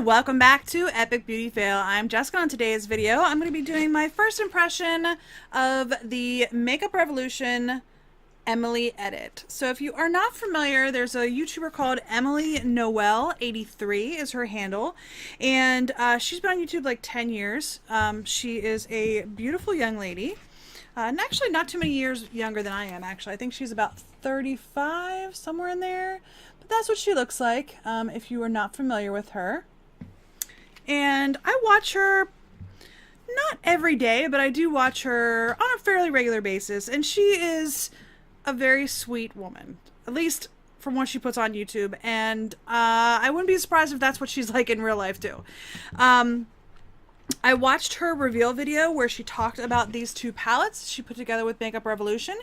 welcome back to Epic Beauty Fail. I'm Jessica. On today's video, I'm going to be doing my first impression of the Makeup Revolution Emily edit. So if you are not familiar, there's a YouTuber called Emily Noel 83 is her handle, and she's been on YouTube like 10 years. She is a beautiful young lady, and actually not too many years younger than I am. Actually, I think she's about 35, somewhere in there. But that's what she looks like if you are not familiar with her. And I watch her not every day, but I do watch her on a fairly regular basis, and she is a very sweet woman, at least from what she puts on YouTube, and I wouldn't be surprised if that's what she's like in real life too. I watched her reveal video where she talked about these two palettes she put together with Makeup Revolution,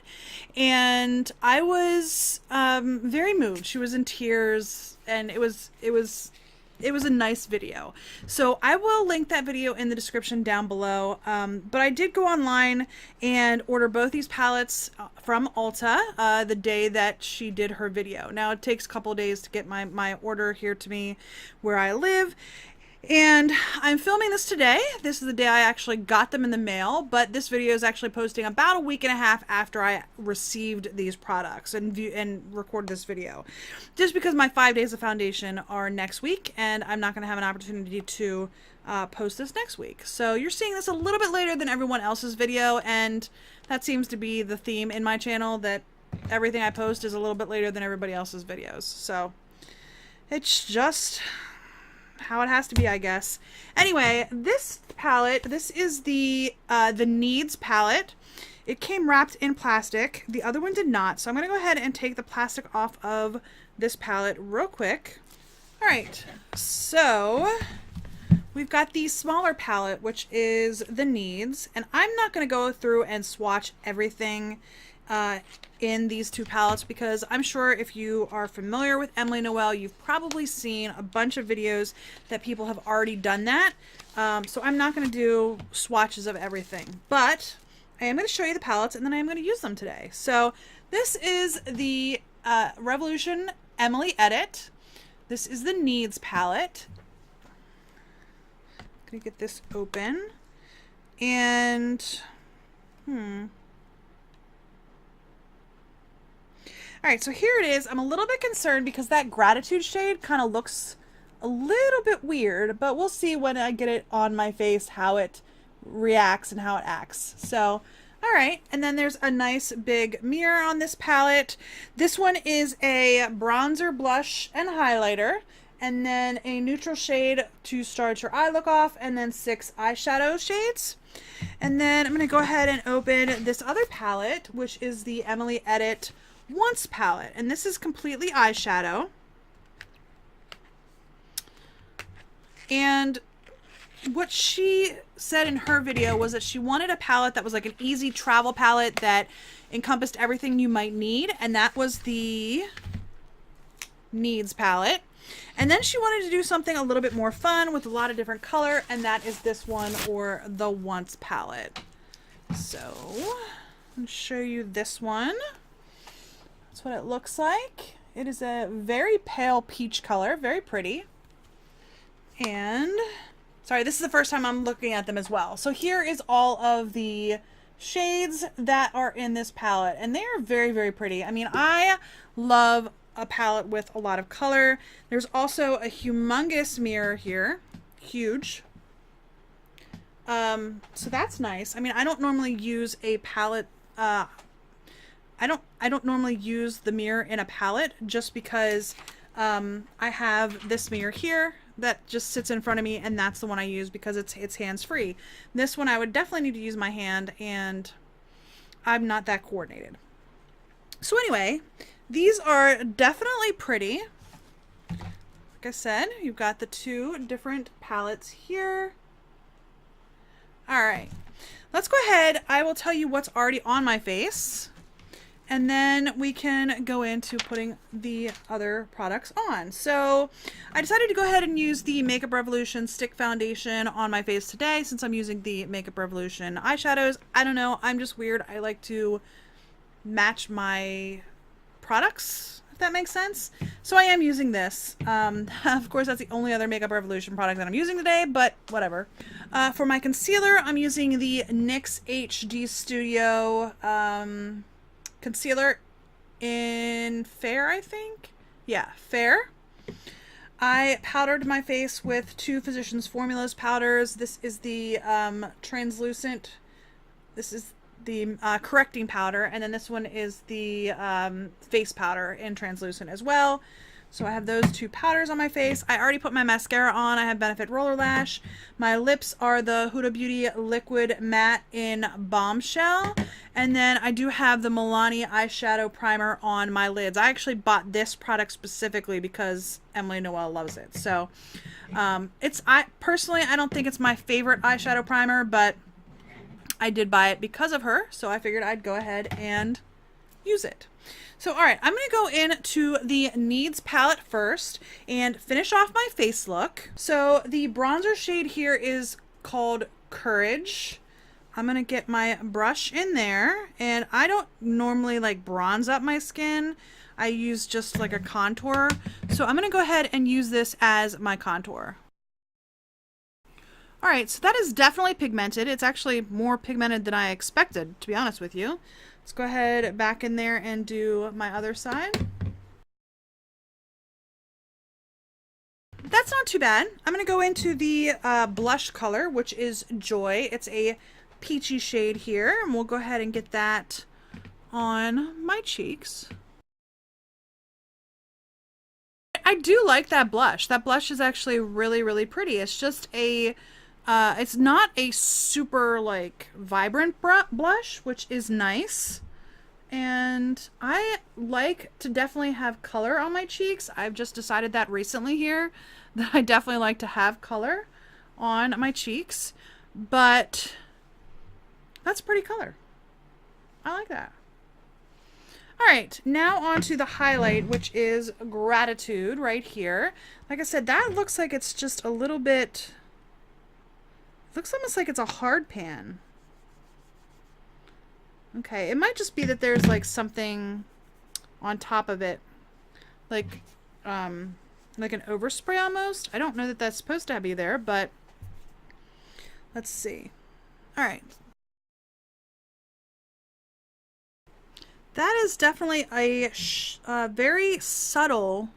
and I was very moved. She was in tears, and it was a nice video. So I will link that video in the description down below. But I did go online and order both these palettes from Ulta the day that she did her video. Now it takes a couple of days to get my order here to me where I live. And I'm filming this today. This is the day I actually got them in the mail, but this video is actually posting about a week and a half after I received these products and recorded this video. Just because my 5 days of foundation are next week, and I'm not going to have an opportunity to post this next week. So you're seeing this a little bit later than everyone else's video, and that seems to be the theme in my channel, that everything I post is a little bit later than everybody else's videos. So it's just how it has to be, I guess. Anyway, this palette, this is the Needs palette. It came wrapped in plastic. The other one did not. So I'm going to go ahead and take the plastic off of this palette real quick. All right, so we've got the smaller palette, which is the Needs, and I'm not going to go through and swatch everything in these two palettes, because I'm sure if you are familiar with Emily Noel, you've probably seen a bunch of videos that people have already done that. So I'm not going to do swatches of everything, but I am going to show you the palettes, and then I am going to use them today. So this is the Revolution Emily Edit. This is the Needs palette. I'm going to get this open, and Alright, so here it is. I'm a little bit concerned because that Gratitude shade kind of looks a little bit weird, but we'll see when I get it on my face how it reacts and how it acts. So, alright, and then there's a nice big mirror on this palette. This one is a bronzer, blush, and highlighter, and then a neutral shade to start your eye look off, and then 6 eyeshadow shades. And then I'm going to go ahead and open this other palette, which is the Emily Edit Once palette, and this is completely eyeshadow. And what she said in her video was that she wanted a palette that was like an easy travel palette that encompassed everything you might need, and that was the Needs palette. And then she wanted to do something a little bit more fun with a lot of different color, and that is this one, or the Once palette. So I'll show you this one. That's what it looks like. It is a very pale peach color, very pretty. And sorry, this is the first time I'm looking at them as well. So here is all of the shades that are in this palette, and they are very, very pretty. I mean, I love a palette with a lot of color. There's also a humongous mirror here, huge. So that's nice. I mean, I don't normally use a palette, I don't normally use the mirror in a palette, just because I have this mirror here that just sits in front of me, and that's the one I use because it's hands-free. This one I would definitely need to use my hand, and I'm not that coordinated. So anyway, these are definitely pretty. Like I said, you've got the two different palettes here. All right, let's go ahead. I will tell you what's already on my face, and then we can go into putting the other products on. So I decided to go ahead and use the Makeup Revolution Stick Foundation on my face today, since I'm using the Makeup Revolution eyeshadows. I don't know, I'm just weird. I like to match my products, if that makes sense. So I am using this. Of course, that's the only other Makeup Revolution product that I'm using today, but whatever. For my concealer, I'm using the NYX HD Studio concealer in Fair, I think. Yeah, Fair. I powdered my face with two Physicians Formulas powders. This is the translucent. This is the correcting powder, and then this one is the face powder in translucent as well. So I have those two powders on my face. I already put my mascara on. I have Benefit Roller Lash. My lips are the Huda Beauty Liquid Matte in Bombshell. And then I do have the Milani eyeshadow primer on my lids. I actually bought this product specifically because Emily Noel loves it. So personally, I don't think it's my favorite eyeshadow primer, but I did buy it because of her. So I figured I'd go ahead and use it. So, all right, I'm going to go into the Needs palette first and finish off my face look. So the bronzer shade here is called Courage. I'm going to get my brush in there, and I don't normally like bronze up my skin. I use just like a contour. So I'm going to go ahead and use this as my contour. All right, so that is definitely pigmented. It's actually more pigmented than I expected, to be honest with you. Let's go ahead back in there and do my other side. That's not too bad. I'm going to go into the blush color, which is Joy. It's a peachy shade here, and we'll go ahead and get that on my cheeks. I do like that blush. That blush is actually really, really pretty. It's just a it's not a super like vibrant blush, which is nice. And I like to definitely have color on my cheeks. I've just decided that recently here that I definitely like to have color on my cheeks. But that's pretty color. I like that. All right, now on to the highlight, which is Gratitude right here. Like I said, that looks like it's just a little bit... looks almost like it's a hard pan. Okay, it might just be that there's like something on top of it, like an overspray almost. I don't know that that's supposed to be there, but let's see. All right. That is definitely a very subtle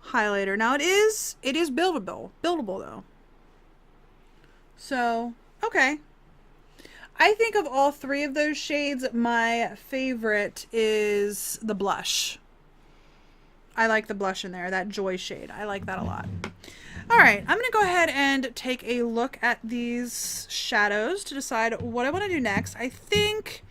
highlighter. Now it is buildable though. So, okay. I think of all three of those shades, my favorite is the blush. I like the blush in there, that Joy shade. I like that a lot. All right, I'm gonna go ahead and take a look at these shadows to decide what I wanna do next. I think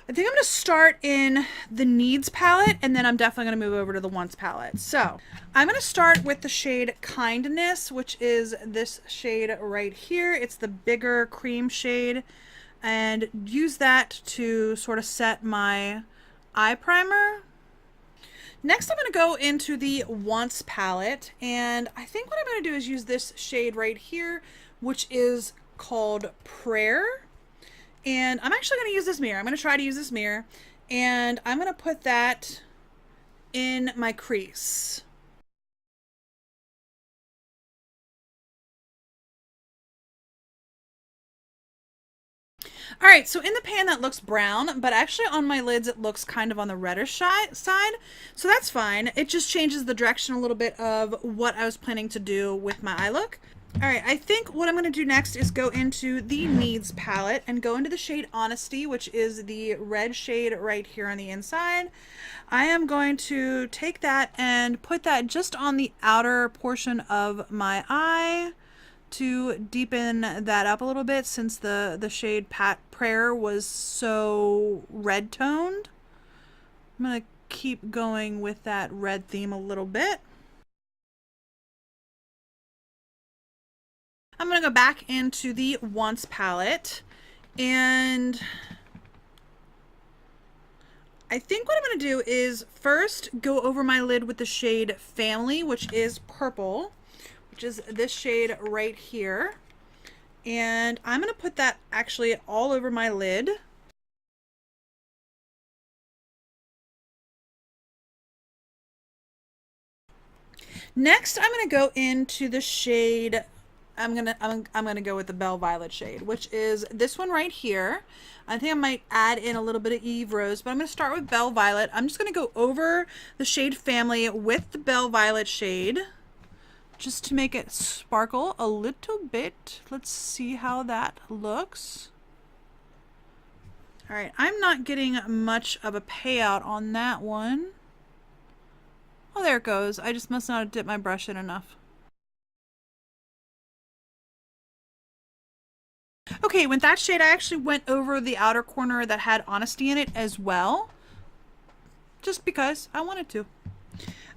I'm going to start in the Needs palette, and then I'm definitely going to move over to the Wants palette. So I'm going to start with the shade Kindness, which is this shade right here. It's the bigger cream shade, and use that to sort of set my eye primer. Next, I'm going to go into the Wants palette, and I think what I'm going to do is use this shade right here, which is called Prayer. And I'm actually going to use this mirror. I'm going to try to use this mirror, and I'm going to put that in my crease. All right, so in the pan that looks brown, but actually on my lids it looks kind of on the reddish side, so that's fine. It just changes the direction a little bit of what I was planning to do with my eye look. All right, I think what I'm going to do next is go into the Needs palette and go into the shade Honesty, which is the red shade right here on the inside. I am going to take that and put that just on the outer portion of my eye to deepen that up a little bit, since the shade Prayer was so red toned. I'm going to keep going with that red theme a little bit. I'm going to go back into the Wants palette, and I think what I'm going to do is first go over my lid with the shade Family, which is purple, which is this shade right here. And I'm going to put that actually all over my lid. Next, I'm gonna go into the shade. I'm gonna go with the Belle Violet shade, which is this one right here. I think I might add in a little bit of Eve Rose, but I'm gonna start with Belle Violet. I'm just gonna go over the shade family with the Belle Violet shade, just to make it sparkle a little bit. Let's see how that looks. All right, I'm not getting much of a payout on that one. Oh, there it goes. I just must not have dipped my brush in enough. Okay, with that shade, I actually went over the outer corner that had Honesty in it as well, just because I wanted to.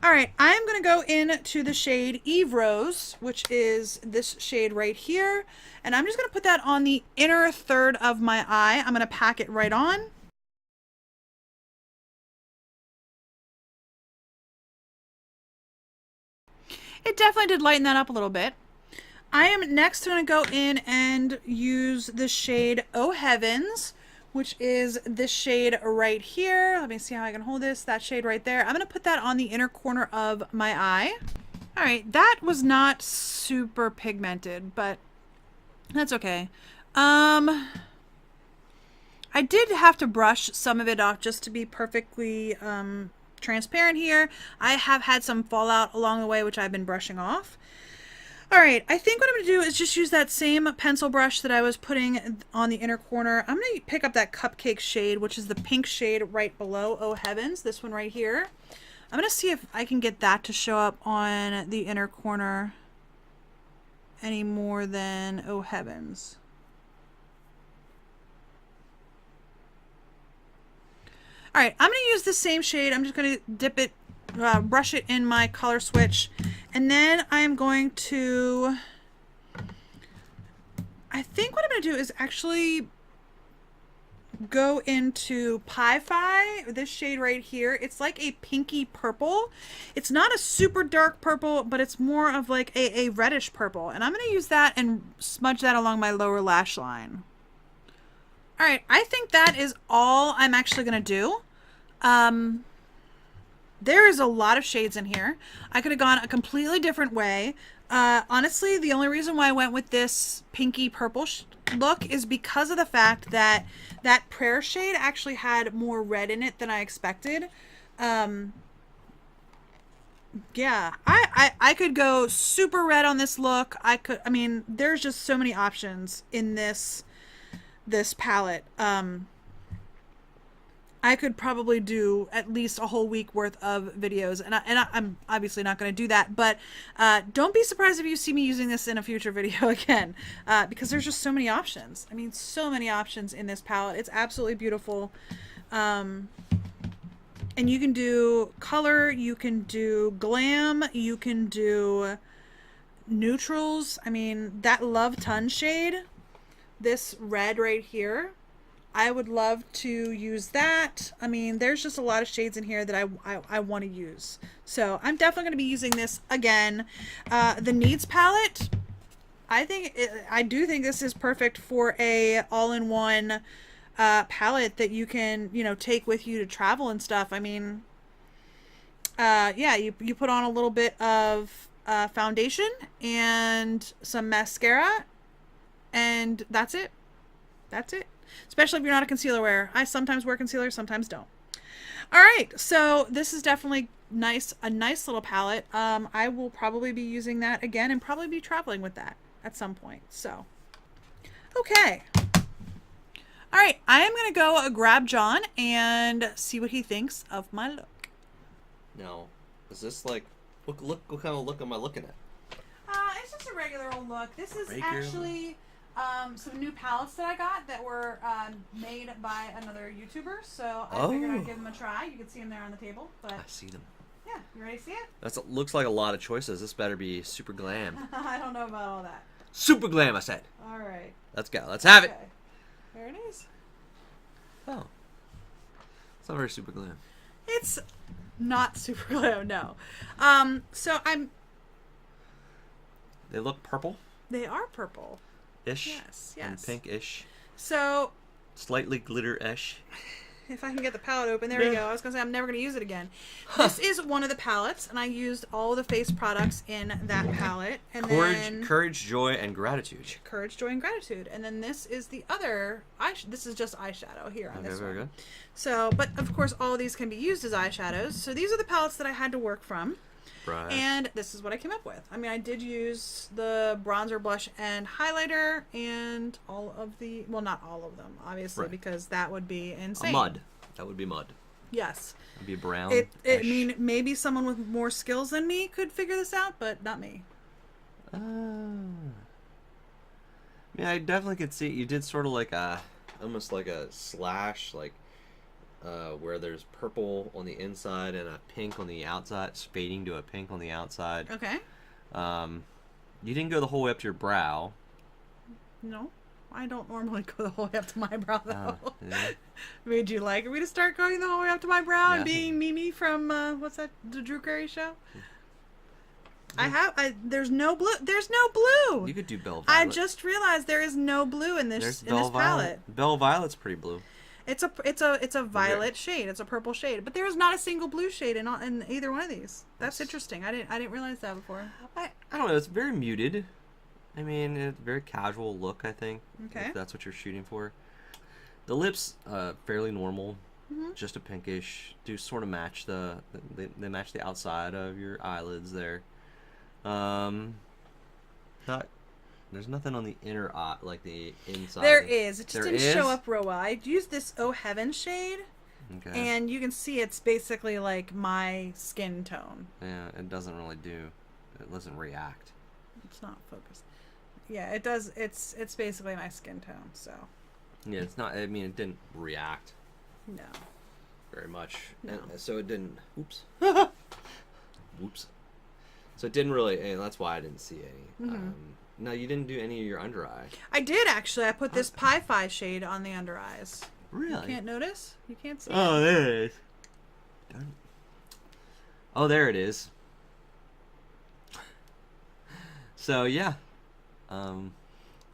All right, I'm going to go into the shade Eve Rose, which is this shade right here, and I'm just going to put that on the inner third of my eye. I'm going to pack it right on. It definitely did lighten that up a little bit. I am next going to go in and use the shade Oh Heavens, which is this shade right here. Let me see how I can hold this. That shade right there. I'm going to put that on the inner corner of my eye. All right, that was not super pigmented, but that's okay. I did have to brush some of it off just to be perfectly transparent here. I have had some fallout along the way, which I've been brushing off. All right, I think what I'm going to do is just use that same pencil brush that I was putting on the inner corner. I'm going to pick up that Cupcake shade, which is the pink shade right below Oh Heavens, this one right here. I'm going to see if I can get that to show up on the inner corner any more than Oh Heavens. All right, I'm going to use the same shade. I'm just going to dip it, brush it in my color switch. And then I'm going to, I think what I'm going to do is actually go into Pie Fi, this shade right here. It's like a pinky purple. It's not a super dark purple, but it's more of like a reddish purple. And I'm going to use that and smudge that along my lower lash line. All right, I think that is all I'm actually going to do. There is a lot of shades in here. I could have gone a completely different way. Honestly, the only reason why I went with this pinky purple look is because of the fact that that prayer shade actually had more red in it than I expected. Yeah, I could go super red on this look. I mean, there's just so many options in this palette. I could probably do at least a whole week worth of videos, and I'm obviously not going to do that, but don't be surprised if you see me using this in a future video again, because there's just so many options. I mean, so many options in this palette. It's absolutely beautiful. And you can do color, you can do glam, you can do neutrals. I mean, that Love Ton shade, this red right here, I would love to use that. I mean, there's just a lot of shades in here that I want to use. So I'm definitely going to be using this again. The Needs palette, I do think this is perfect for a all-in-one palette that you can, you know, take with you to travel and stuff. I mean, yeah, you put on a little bit of foundation and some mascara, and that's it. That's it. Especially if you're not a concealer wearer. I sometimes wear concealer, sometimes don't. All right, so this is definitely a nice little palette. I will probably be using that again and probably be traveling with that at some point. So, okay. All right, I am going to go grab John and see what he thinks of my look. Now, is this like, what kind of look am I looking at? It's just a regular old look. This is actually some new palettes that I got that were made by another YouTuber, so I figured I'd give them a try. You can see them there on the table. But I see them. Yeah, you ready to see it? Looks like a lot of choices. This better be super glam. I don't know about all that. Super glam, I said. All right. Let's go. Let's have it. There it is. Oh. It's not very super glam. It's not super glam, no. So They look purple? They are purple. Ish? Yes. And pink-ish. So... Slightly glitter-ish. if I can get the palette open. There we go. I was going to say I'm never going to use it again. This is one of the palettes, and I used all the face products in that palette. And then Courage, Joy, and Gratitude. Courage, Joy, and Gratitude. And then this is the other, this is just eyeshadow here on this very one. good. So, but of course all of these can be used as eyeshadows. So these are the palettes that I had to work from. Right. And this is what I came up with. I mean, I did use the bronzer, blush, and highlighter, and all of the, well, not all of them, obviously, because that would be insane. Mud. That would be mud. Yes. It'd be brown. I mean, maybe someone with more skills than me could figure this out, but not me. Yeah, I definitely could see you did sort of like almost like a slash, like where there's purple on the inside and a pink on the outside, fading to a pink on the outside. Okay. You didn't go the whole way up to your brow. No, I don't normally go the whole way up to my brow, though. Yeah. Would you like me to start going the whole way up to my brow and being Mimi from, what's that, the Drew Carey show? There's no blue. There's no blue. You could do Belle Violet. I just realized there is no blue in this palette. Belle Violet's pretty blue. It's a violet shade. It's a purple shade, but there is not a single blue shade in either one of these. That's interesting. I didn't realize that before. I don't know. It's very muted. I mean, it's a very casual look, I think. Okay. If that's what you're shooting for. The lips, fairly normal. Mm-hmm. Just a pinkish. Do sort of match they match the outside of your eyelids there. There's nothing on the inner eye, like the inside. There is. It just didn't show up real well. I used this Oh Heaven shade. Okay. And you can see it's basically like my skin tone. Yeah, it doesn't really do. It doesn't react. It's not focused. Yeah, it does. It's basically my skin tone. So. Yeah, it's not. I mean, it didn't react. No. Very much. No. And so it didn't. Oops. Whoops. So it didn't really. And that's why I didn't see any. Mm-hmm. No, you didn't do any of your under eye. I did actually. I put this Pi-Fi shade on the under eyes. Really? You can't notice? You can't see Oh, it? there it is. Done. Oh, there it is. So, yeah. So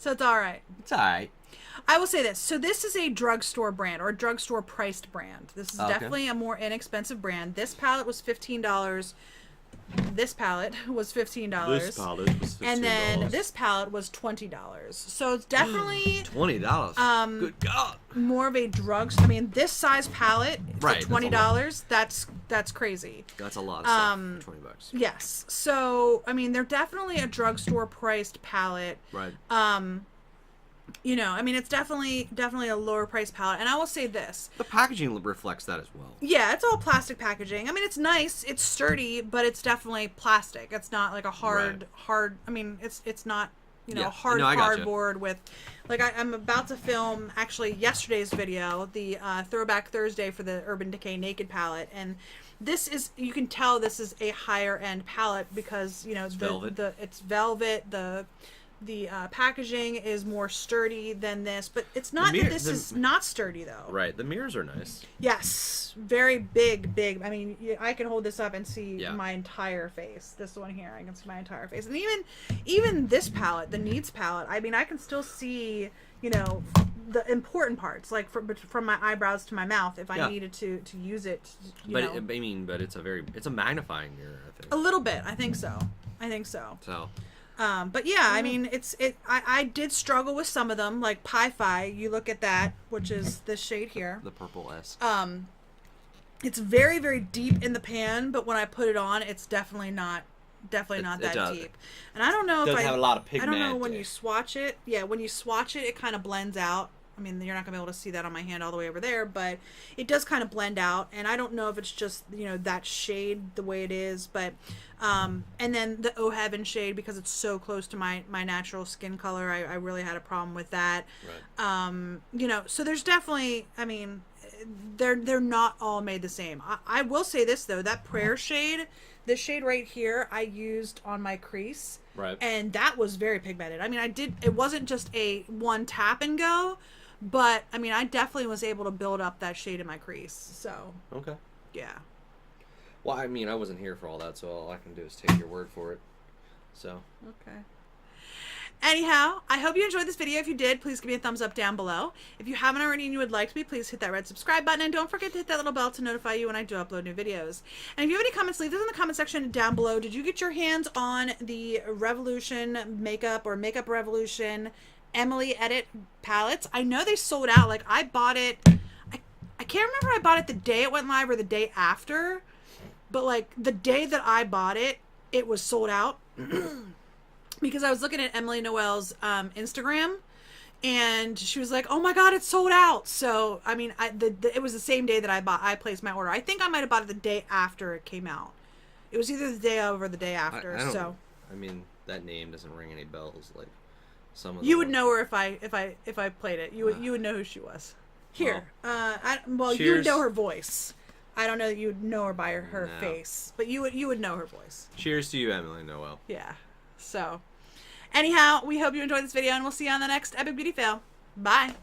it's alright. It's alright. I will say this. So this is a drugstore brand, or a drugstore priced brand. This is definitely a more inexpensive brand. This palette was $15. This palette was $15. This palette was $15. And then this palette was $20. So it's definitely $20. Good God. more of a I mean, this size palette for $20. That's crazy. That's a lot of stuff for $20. Yes. So I mean, they're definitely a drugstore priced palette. Right. You know, I mean, it's definitely a lower price palette. And I will say this. The packaging reflects that as well. Yeah, it's all plastic packaging. I mean, it's nice, it's sturdy, but it's definitely plastic. It's not like a hard. I mean, it's not, hard cardboard with, like I'm about to film actually yesterday's video, the Throwback Thursday for the Urban Decay Naked palette, and this is, you can tell this is a higher end palette because it's velvet. It's velvet. The packaging is more sturdy than this, but it's not that this is not sturdy, though. Right. The mirrors are nice. Yes. Very big. I mean, I can hold this up and see my entire face. This one here, I can see my entire face. And even this palette, the Needs palette, I mean, I can still see, the important parts, like from my eyebrows to my mouth, if I needed to use it. But it's a magnifying mirror, I think. A little bit. I think so. So... but yeah, I mean, I did struggle with some of them, like Pi-Fi. You look at that, which is this shade here. The purple S. It's very, very deep in the pan, but when I put it on, it's definitely not that deep. And I don't know if have a lot of pigment. I don't know when you swatch it. Yeah, when you swatch it, it kind of blends out. I mean, you're not going to be able to see that on my hand all the way over there, but it does kind of blend out. And I don't know if it's just, that shade the way it is, but, and then the Oh Heaven shade, because it's so close to my natural skin color, I really had a problem with that. Right. So there's definitely, I mean, they're not all made the same. I will say this though, that prayer shade, this shade right here, I used on my crease. Right. And that was very pigmented. I mean, it wasn't just a one tap and go, but I mean, I definitely was able to build up that shade in my crease. So. Okay. Yeah. Well, I mean, I wasn't here for all that, so all I can do is take your word for it. So. Okay. Anyhow, I hope you enjoyed this video. If you did, please give me a thumbs up down below. If you haven't already and you would like to be, please hit that red subscribe button. And don't forget to hit that little bell to notify you when I do upload new videos. And if you have any comments, leave those in the comment section down below. Did you get your hands on the Revolution Makeup or Makeup Revolution Emily Edit palettes? I know they sold out. Like, I bought it. I can't remember if I bought it the day it went live or the day after. But, like, the day that I bought it, it was sold out. Because I was looking at Emily Noel's Instagram, and she was like, "Oh my God, it's sold out!" So I mean, it was the same day that I placed my order. I think I might have bought it the day after it came out. It was either the day of or the day after. I mean, that name doesn't ring any bells. Like some of you would know her if I played it. You would know who she was. Here, you would know her voice. I don't know that you would know her by her face, but you would know her voice. Cheers to you, Emily Noel. Yeah. So, anyhow, we hope you enjoyed this video, and we'll see you on the next Epic Beauty Fail. Bye.